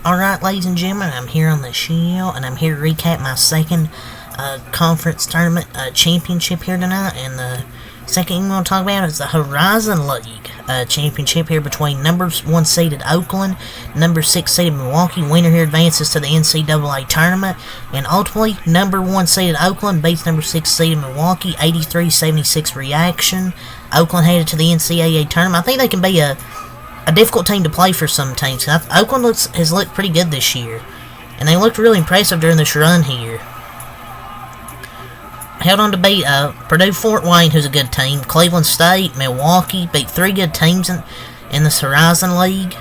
Alright, ladies and gentlemen, I'm here on the show, and I'm here to recap my second conference tournament championship here tonight. And the second game we're going to talk about is the Horizon League championship here between number 1 seeded Oakland, number 6 seeded Milwaukee. Winner here advances to the NCAA tournament, and ultimately, number 1 seeded Oakland beats number 6 seeded Milwaukee, 83-76 reaction. Oakland headed to the NCAA tournament. I think they can be a difficult team to play for some teams. Oakland has looked pretty good this year, and they looked really impressive during this run here. Held on to beat Purdue Fort Wayne, who's a good team, Cleveland State, Milwaukee, beat 3 good teams in this Horizon League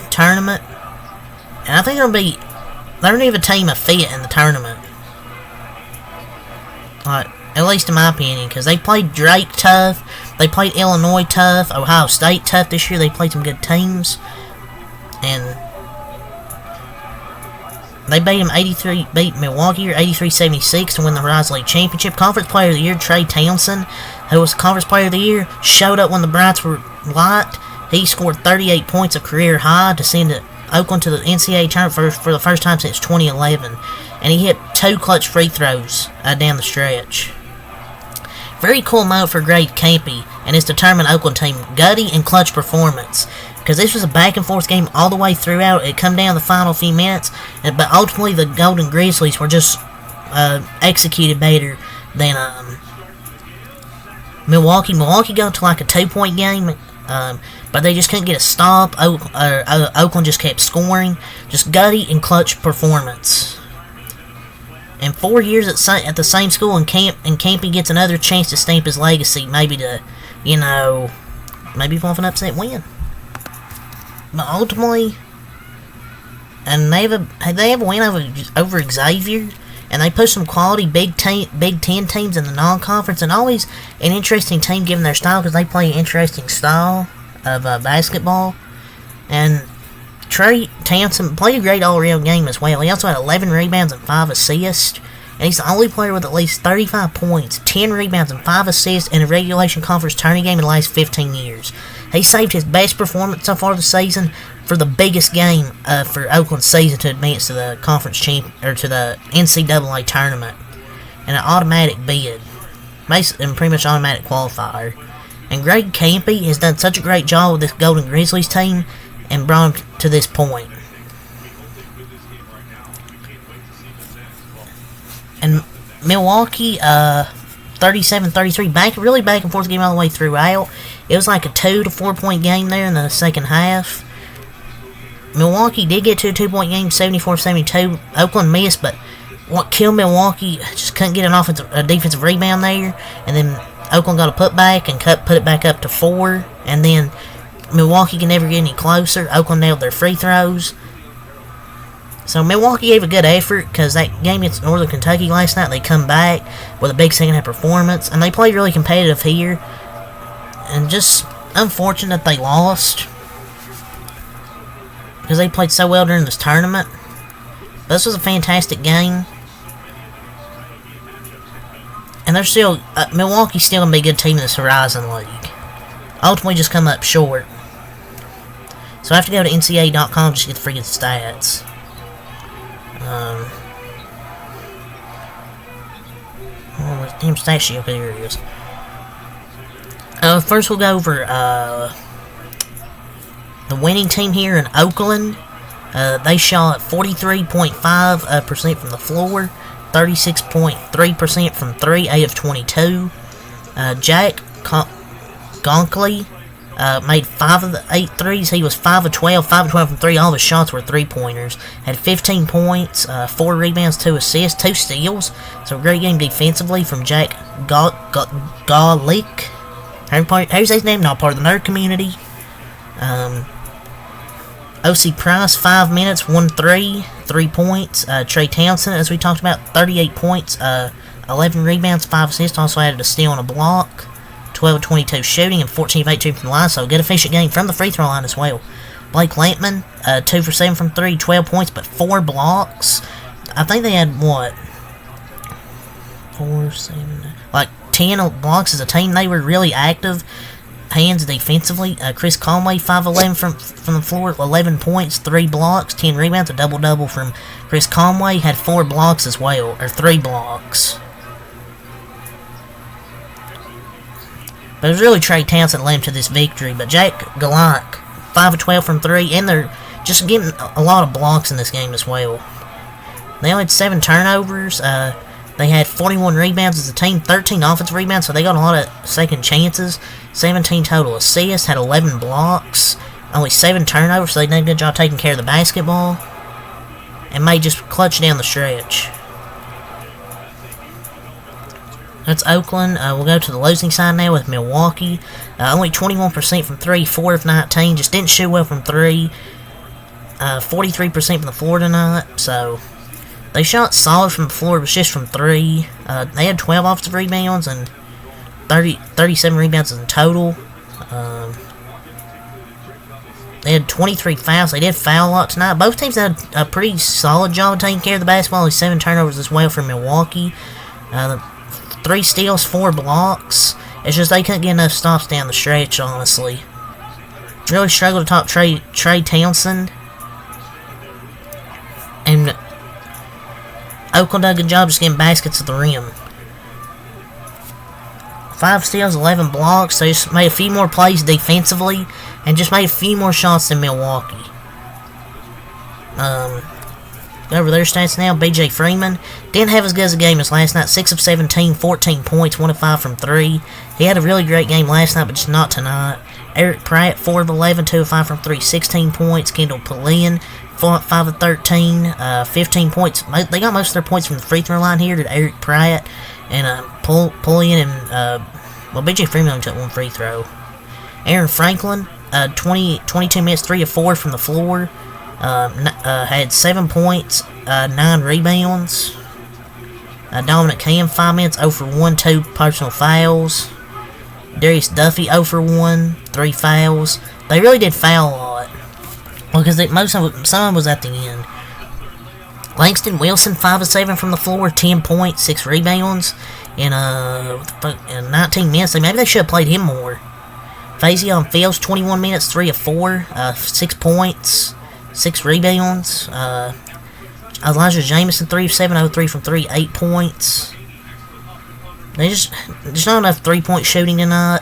tournament. And I think they're going to have a team of fit in the tournament. At least in my opinion, because they played Drake tough, they played Illinois tough, Ohio State tough this year. They played some good teams, and they beat Milwaukee 83-76 to win the Horizon League Championship. Conference Player of the Year, Trey Townsend, who was Conference Player of the Year, showed up when the brights were light. He scored 38 points, a career high, to send Oakland to the NCAA tournament for the first time since 2011, and he hit 2 clutch free throws down the stretch. Very cool moment for Greg Campy and his determined Oakland team. Gutty and clutch performance, because this was a back-and-forth game all the way throughout. It come down the final few minutes, but ultimately the Golden Grizzlies were just executed better than Milwaukee. Milwaukee got to like a 2-point game, but they just couldn't get a stop. Oakland just kept scoring. Just Gutty and clutch performance. And 4 years at the same school, and Campy gets another chance to stamp his legacy, maybe to, maybe pull off an upset win. But ultimately, and they have a win over Xavier, and they push some quality Big Ten teams in the non-conference, and always an interesting team given their style, because they play an interesting style of basketball. And Trey Townsend played a great all-around game as well. He also had 11 rebounds and 5 assists, and he's the only player with at least 35 points, 10 rebounds, and 5 assists in a regulation conference tournament game in the last 15 years. He saved his best performance so far this season for the biggest game for Oakland's season to advance to the conference to the NCAA tournament, and an automatic bid, basically, and pretty much automatic qualifier. And Greg Campy has done such a great job with this Golden Grizzlies team and brought him to this point. And Milwaukee, 37-33, really back and forth game all the way throughout. It was like a 2 to 4 point game there in the second half. Milwaukee did get to a 2-point game, 74-72. Oakland missed, but what killed Milwaukee, just couldn't get a defensive rebound there. And then Oakland got a putback and put it back up to 4. And then Milwaukee can never get any closer. Oakland nailed their free throws. So Milwaukee gave a good effort, because that game against Northern Kentucky last night, they come back with a big second half performance, and they played really competitive here. And just unfortunate they lost, because they played so well during this tournament. But this was a fantastic game. And they're still, Milwaukee's still going to be a good team in this Horizon League. Ultimately just come up short. So I have to go to NCAA.com just to get the freaking stats. Damn stat sheet. Okay, here it is. First we'll go over the winning team here in Oakland. They shot 43.5% from the floor, 36.3% from 3, 8 of 22. Jack Gonkley made 5 of the 8 threes. He was 5 of 12 from 3. All of his shots were 3-pointers. Had 15 points, 4 rebounds, 2 assists, 2 steals. So a great game defensively from Jack Golick. How's his name? Not part of the nerd community. O.C. Price, 5 minutes, 1 3, 3 points. Trey Townsend, as we talked about, 38 points, 11 rebounds, 5 assists. Also added a steal and a block. 12 of 22 shooting and 14 of 18 from the line, so a good efficient game from the free throw line as well. Blake Lampman, 2 for 7 from 3, 12 points, but 4 blocks. I think they had, 4, 7, like 10 blocks as a team. They were really active. hands defensively. Chris Conway, 5'11" from the floor, 11 points, 3 blocks, 10 rebounds, a double-double from Chris Conway. Had 4 blocks as well, or 3 blocks. But it was really Trey Townsend that led him to this victory. But Jack Gallant, 5 of 12 from 3, and they're just getting a lot of blocks in this game as well. They only had 7 turnovers. They had 41 rebounds as a team, 13 offensive rebounds, so they got a lot of second chances. 17 total assists, had 11 blocks, only 7 turnovers, so they did a good job taking care of the basketball. And may just clutch down the stretch. That's Oakland. We'll go to the losing side now with Milwaukee. Only 21% from 3, 4 of 19. Just didn't shoot well from 3. 43% from the floor tonight. So they shot solid from the floor, but just from 3. They had 12 offensive rebounds and 37 rebounds in total. They had 23 fouls. They did foul a lot tonight. Both teams had a pretty solid job of taking care of the basketball. Only 7 turnovers as well for Milwaukee. 3 steals, 4 blocks. It's just they couldn't get enough stops down the stretch, honestly. Really struggled to top Trey Townsend. And Oakland did a good job just getting baskets at the rim. 5 steals, 11 blocks. They just made a few more plays defensively and just made a few more shots than Milwaukee. Over their stats now, B.J. Freeman didn't have as good as a game as last night. 6 of 17, 14 points, 1 of 5 from 3. He had a really great game last night, but just not tonight. Eric Pratt, 4 of 11, 2 of 5 from 3, 16 points. Kendall Pullian, 5 of 13, 15 points. They got most of their points from the free throw line here to Eric Pratt. And Pullian and, B.J. Freeman only took 1 free throw. Aaron Franklin, 22 minutes, 3 of 4 from the floor. Had 7 points, 9 rebounds. Dominic Cam, 5 minutes, 0 for 1, 2 personal fouls. Darius Duffy, 0 for 1, 3 fouls. They really did foul a lot. Well, because some of it was at the end. Langston Wilson, 5 of 7 from the floor, 10 points, 6 rebounds. In 19 minutes, maybe they should have played him more. Faison Fields, 21 minutes, 3 of 4, 6 points. 6 rebounds. Elijah Jamison, 3 of 7, 0-3 from 3, 8 points. There's not enough 3-point shooting tonight.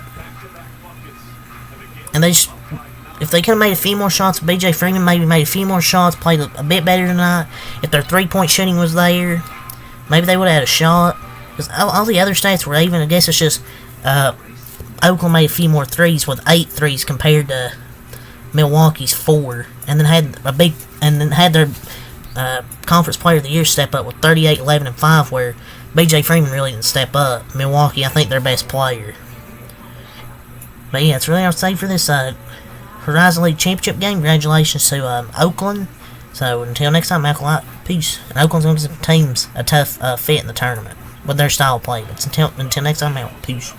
And if they could have made a few more shots, B.J. Freeman maybe made a few more shots, played a bit better tonight. If their 3-point shooting was there, maybe they would have had a shot. Because all the other stats were even. I guess it's just Oakland made a few more threes with 8 threes compared to Milwaukee's 4, and then had their conference player of the year step up with 38, 11, and 5, where B.J. Freeman really didn't step up. Milwaukee, I think, their best player. But yeah, that's really all I'll say for this Horizon League Championship game. Congratulations to Oakland. So until next time, Malcolm, peace. And Oakland's going to give some teams a tough fit in the tournament with their style of play. But until next time, Malcolm, peace.